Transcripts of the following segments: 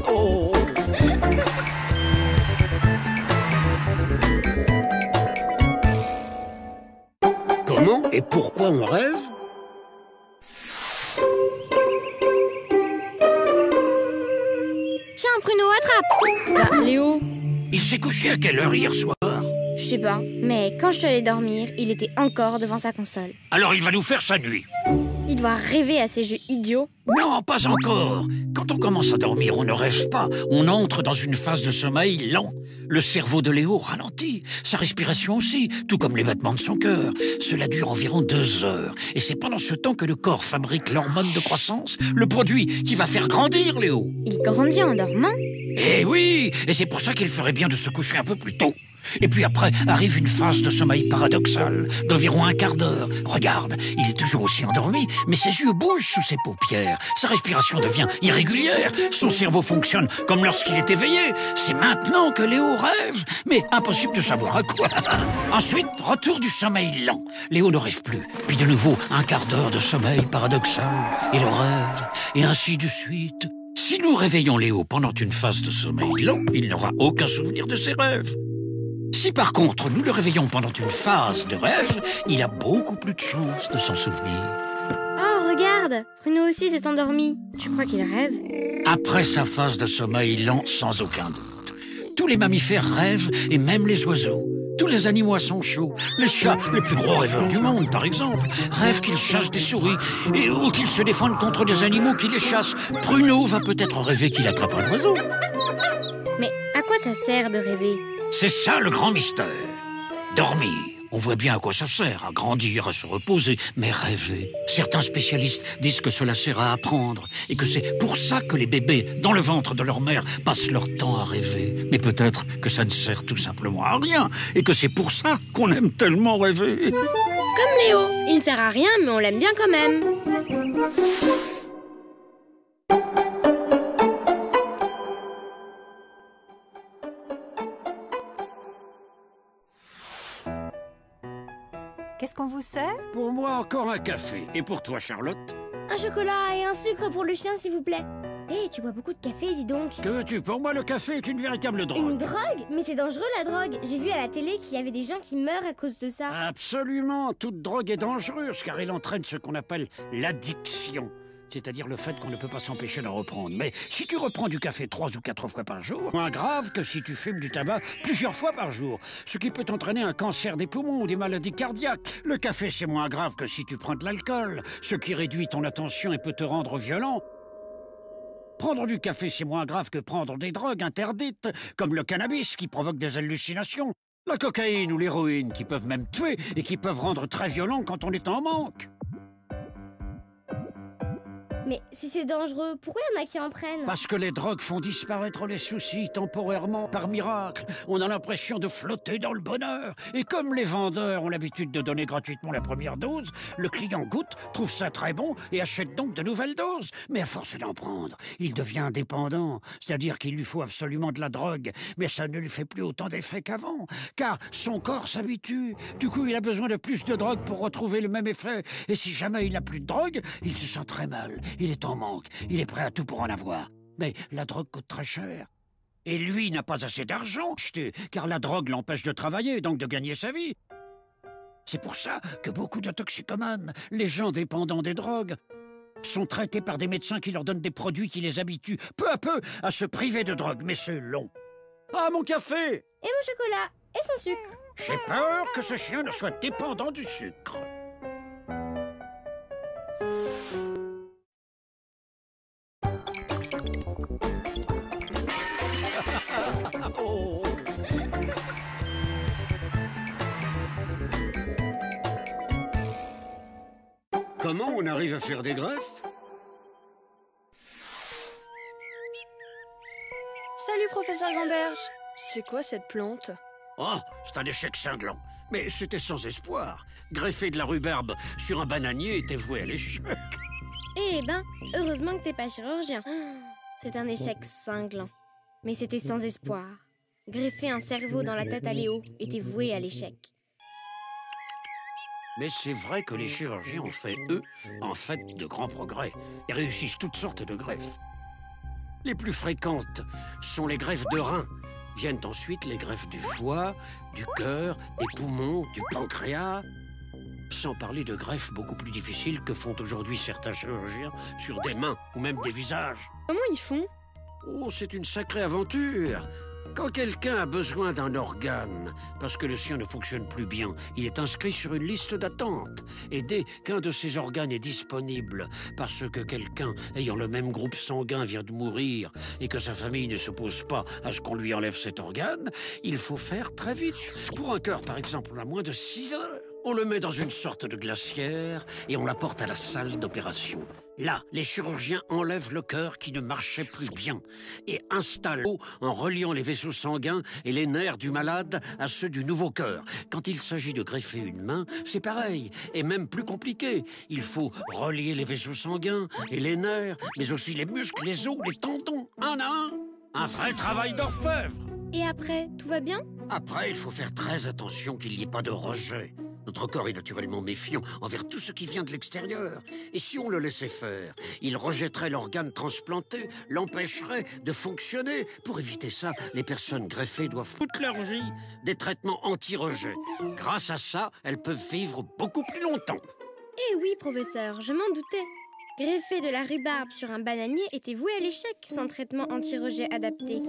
Oh. Comment et pourquoi on rêve? Tiens, Pruneau, attrape! Bah, Léo... Il s'est couché à quelle heure hier soir? Je sais pas, mais quand je suis allée dormir, il était encore devant sa console. Alors il va nous faire sa nuit. Il doit rêver à ces jeux idiots. Non, pas encore. Quand on commence à dormir, on ne rêve pas. On entre dans une phase de sommeil lent. Le cerveau de Léo ralentit, sa respiration aussi, tout comme les battements de son cœur. Cela dure environ 2 heures. Et c'est pendant ce temps que le corps fabrique l'hormone de croissance, le produit qui va faire grandir Léo. Il grandit en dormant? Eh oui, et c'est pour ça qu'il ferait bien de se coucher un peu plus tôt. Et puis après arrive une phase de sommeil paradoxal, d'environ un quart d'heure. Regarde, il est toujours aussi endormi, mais ses yeux bougent sous ses paupières. Sa respiration devient irrégulière. Son cerveau fonctionne comme lorsqu'il est éveillé. C'est maintenant que Léo rêve, mais impossible de savoir à quoi. Ensuite, retour du sommeil lent. Léo ne rêve plus. Puis de nouveau, un quart d'heure de sommeil paradoxal. Et le rêve, et ainsi de suite. Si nous réveillons Léo pendant une phase de sommeil lent, il n'aura aucun souvenir de ses rêves. Si par contre nous le réveillons pendant une phase de rêve, il a beaucoup plus de chances de s'en souvenir. Oh, regarde! Pruneau aussi s'est endormi. Tu crois qu'il rêve? Après sa phase de sommeil lent, sans aucun doute. Tous les mammifères rêvent, et même les oiseaux. Tous les animaux à son chaud. Les chats, les plus gros rêveurs du monde, par exemple, rêvent qu'ils chassent des souris, ou qu'ils se défendent contre des animaux qui les chassent. Pruneau va peut-être rêver qu'il attrape un oiseau. Mais à quoi ça sert de rêver? C'est ça le grand mystère. Dormir. On voit bien à quoi ça sert, à grandir, à se reposer, mais rêver. Certains spécialistes disent que cela sert à apprendre, et que c'est pour ça que les bébés, dans le ventre de leur mère, passent leur temps à rêver. Mais peut-être que ça ne sert tout simplement à rien, et que c'est pour ça qu'on aime tellement rêver. Comme Léo, il ne sert à rien, mais on l'aime bien quand même. Qu'est-ce qu'on vous sert? Pour moi, encore un café. Et pour toi, Charlotte? Un chocolat et un sucre pour le chien, s'il vous plaît. Hé, tu bois beaucoup de café, dis donc. Que veux-tu? Pour moi, le café est une véritable drogue. Une drogue? Mais c'est dangereux, la drogue. J'ai vu à la télé qu'il y avait des gens qui meurent à cause de ça. Absolument. Toute drogue est dangereuse, car elle entraîne ce qu'on appelle l'addiction. C'est-à-dire le fait qu'on ne peut pas s'empêcher d'en reprendre. Mais si tu reprends du café 3 ou 4 fois par jour, moins grave que si tu fumes du tabac plusieurs fois par jour, ce qui peut entraîner un cancer des poumons ou des maladies cardiaques. Le café, c'est moins grave que si tu prends de l'alcool, ce qui réduit ton attention et peut te rendre violent. Prendre du café, c'est moins grave que prendre des drogues interdites, comme le cannabis qui provoque des hallucinations, la cocaïne ou l'héroïne qui peuvent même tuer et qui peuvent rendre très violent quand on est en manque. Mais si c'est dangereux, pourquoi il y en a qui en prennent? Parce que les drogues font disparaître les soucis temporairement, par miracle. On a l'impression de flotter dans le bonheur. Et comme les vendeurs ont l'habitude de donner gratuitement la première dose, le client goûte, trouve ça très bon et achète donc de nouvelles doses. Mais à force d'en prendre, il devient dépendant. C'est-à-dire qu'il lui faut absolument de la drogue. Mais ça ne lui fait plus autant d'effet qu'avant. Car son corps s'habitue. Du coup, il a besoin de plus de drogue pour retrouver le même effet. Et si jamais il n'a plus de drogue, il se sent très mal. Il est en manque, il est prêt à tout pour en avoir. Mais la drogue coûte très cher. Et lui n'a pas assez d'argent, car la drogue l'empêche de travailler, donc de gagner sa vie. C'est pour ça que beaucoup de toxicomanes, les gens dépendants des drogues, sont traités par des médecins qui leur donnent des produits qui les habituent peu à peu à se priver de drogue. Mais c'est long. Ah, mon café! Et mon chocolat, et son sucre. J'ai peur que ce chien ne soit dépendant du sucre. Oh. Comment on arrive à faire des greffes? Salut, professeur Gamberge. C'est quoi cette plante? Oh, c'est un échec cinglant. Mais c'était sans espoir. Greffer de la rhubarbe sur un bananier était voué à l'échec. Eh ben, heureusement que t'es pas chirurgien. C'est un échec cinglant. Mais c'était sans espoir. Greffer un cerveau dans la tête à Léo était voué à l'échec. Mais c'est vrai que les chirurgiens ont fait, eux, en fait, de grands progrès et réussissent toutes sortes de greffes. Les plus fréquentes sont les greffes de reins. Viennent ensuite les greffes du foie, du cœur, des poumons, du pancréas. Sans parler de greffes beaucoup plus difficiles que font aujourd'hui certains chirurgiens sur des mains ou même des visages. Comment ils font? Oh, c'est une sacrée aventure. Quand quelqu'un a besoin d'un organe, parce que le sien ne fonctionne plus bien, il est inscrit sur une liste d'attente. Et dès qu'un de ces organes est disponible, parce que quelqu'un ayant le même groupe sanguin vient de mourir et que sa famille ne s'oppose pas à ce qu'on lui enlève cet organe, il faut faire très vite. Pour un cœur, par exemple, à moins de 6 heures. On le met dans une sorte de glacière et on l'apporte à la salle d'opération. Là, les chirurgiens enlèvent le cœur qui ne marchait plus bien et installent l'eau en reliant les vaisseaux sanguins et les nerfs du malade à ceux du nouveau cœur. Quand il s'agit de greffer une main, c'est pareil, et même plus compliqué. Il faut relier les vaisseaux sanguins et les nerfs, mais aussi les muscles, les os, les tendons, un à un. Un vrai travail d'orfèvre. Et après, tout va bien? Après, il faut faire très attention qu'il n'y ait pas de rejet. Notre corps est naturellement méfiant envers tout ce qui vient de l'extérieur. Et si on le laissait faire, il rejetterait l'organe transplanté, l'empêcherait de fonctionner. Pour éviter ça, les personnes greffées doivent toute leur vie des traitements anti-rejet. Grâce à ça, elles peuvent vivre beaucoup plus longtemps. Eh oui, professeur, je m'en doutais. Greffer de la rhubarbe sur un bananier était voué à l'échec sans traitement anti-rejet adapté.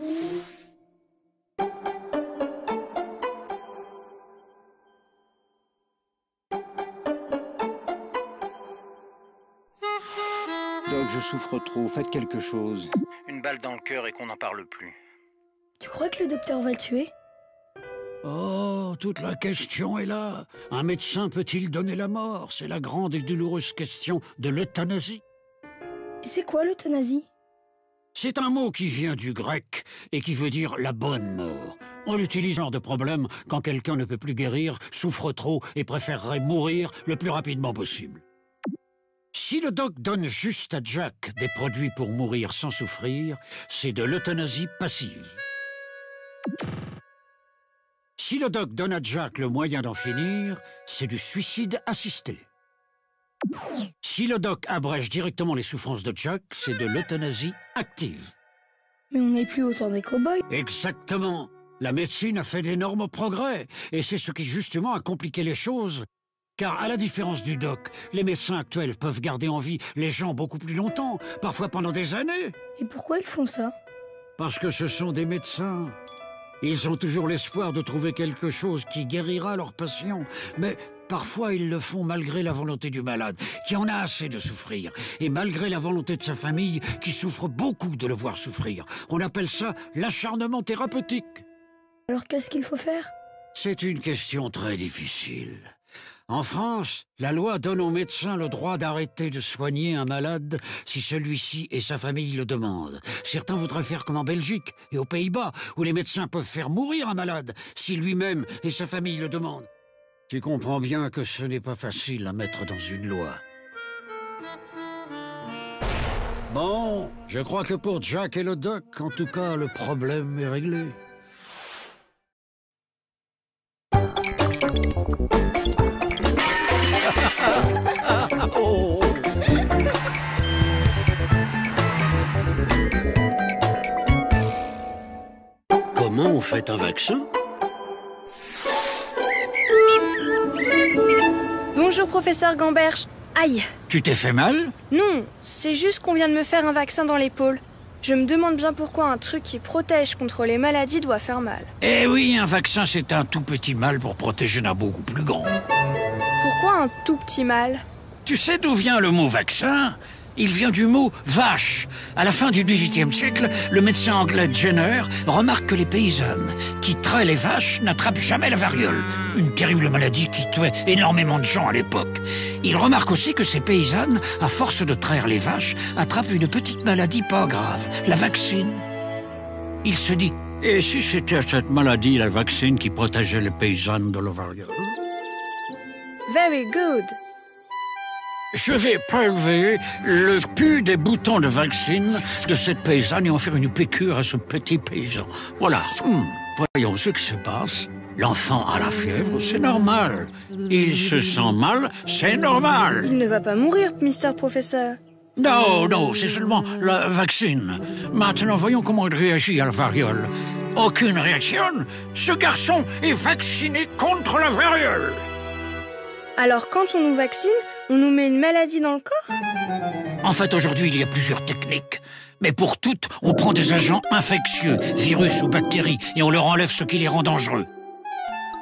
Doc, je souffre trop. Faites quelque chose. Une balle dans le cœur et qu'on n'en parle plus. Tu crois que le docteur va le tuer? Oh, toute la question est là. Un médecin peut-il donner la mort? C'est la grande et douloureuse question de l'euthanasie. C'est quoi l'euthanasie? C'est un mot qui vient du grec et qui veut dire la bonne mort. On l'utilise en genre de problème quand quelqu'un ne peut plus guérir, souffre trop et préférerait mourir le plus rapidement possible. Si le doc donne juste à Jack des produits pour mourir sans souffrir, c'est de l'euthanasie passive. Si le doc donne à Jack le moyen d'en finir, c'est du suicide assisté. Si le doc abrège directement les souffrances de Jack, c'est de l'euthanasie active. Mais on n'est plus autant des cow-boys. Exactement. La médecine a fait d'énormes progrès, et c'est ce qui justement a compliqué les choses. Car à la différence du doc, les médecins actuels peuvent garder en vie les gens beaucoup plus longtemps, parfois pendant des années. Et pourquoi ils font ça? Parce que ce sont des médecins. Ils ont toujours l'espoir de trouver quelque chose qui guérira leurs patients, mais parfois ils le font malgré la volonté du malade, qui en a assez de souffrir, et malgré la volonté de sa famille, qui souffre beaucoup de le voir souffrir. On appelle ça l'acharnement thérapeutique. Alors qu'est-ce qu'il faut faire? C'est une question très difficile. En France, la loi donne aux médecins le droit d'arrêter de soigner un malade si celui-ci et sa famille le demandent. Certains voudraient faire comme en Belgique et aux Pays-Bas, où les médecins peuvent faire mourir un malade si lui-même et sa famille le demandent. Tu comprends bien que ce n'est pas facile à mettre dans une loi. Bon, je crois que pour Jack et le doc, en tout cas, le problème est réglé. Oh. Comment on fait un vaccin? Bonjour, professeur Gamberge. Aïe! Tu t'es fait mal? Non, c'est juste qu'on vient de me faire un vaccin dans l'épaule. Je me demande bien pourquoi un truc qui protège contre les maladies doit faire mal. Eh oui, un vaccin, c'est un tout petit mal pour protéger d'un beaucoup plus grand. Pourquoi un tout petit mal? Tu sais d'où vient le mot vaccin? Il vient du mot vache. À la fin du XVIIIe siècle, le médecin anglais Jenner remarque que les paysannes qui traient les vaches n'attrapent jamais la variole, une terrible maladie qui tuait énormément de gens à l'époque. Il remarque aussi que ces paysannes, à force de traire les vaches, attrapent une petite maladie pas grave, la vaccine. Il se dit, et si c'était cette maladie, la vaccine, qui protégeait les paysannes de la variole? Very good. Je vais prélever le pus des boutons de vaccine de cette paysanne et en faire une piqûre à ce petit paysan. Voilà. Voyons ce qui se passe. L'enfant a la fièvre, c'est normal. Il se sent mal, c'est normal. Il ne va pas mourir, Mister Professeur. Non, non, c'est seulement la vaccine. Maintenant, voyons comment il réagit à la variole. Aucune réaction. Ce garçon est vacciné contre la variole. Alors quand on nous vaccine, on nous met une maladie dans le corps? En fait, aujourd'hui, il y a plusieurs techniques. Mais pour toutes, on prend des agents infectieux, virus ou bactéries, et on leur enlève ce qui les rend dangereux.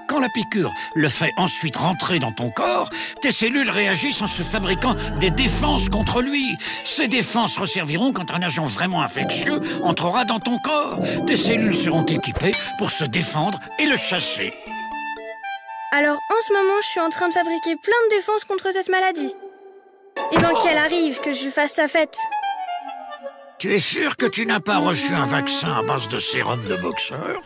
Quand la piqûre le fait ensuite rentrer dans ton corps, tes cellules réagissent en se fabriquant des défenses contre lui. Ces défenses resserviront quand un agent vraiment infectieux entrera dans ton corps. Tes cellules seront équipées pour se défendre et le chasser. Alors en ce moment, je suis en train de fabriquer plein de défenses contre cette maladie. Eh ben qu'elle arrive, que je lui fasse sa fête. Tu es sûr que tu n'as pas reçu un vaccin à base de sérum de boxeur ?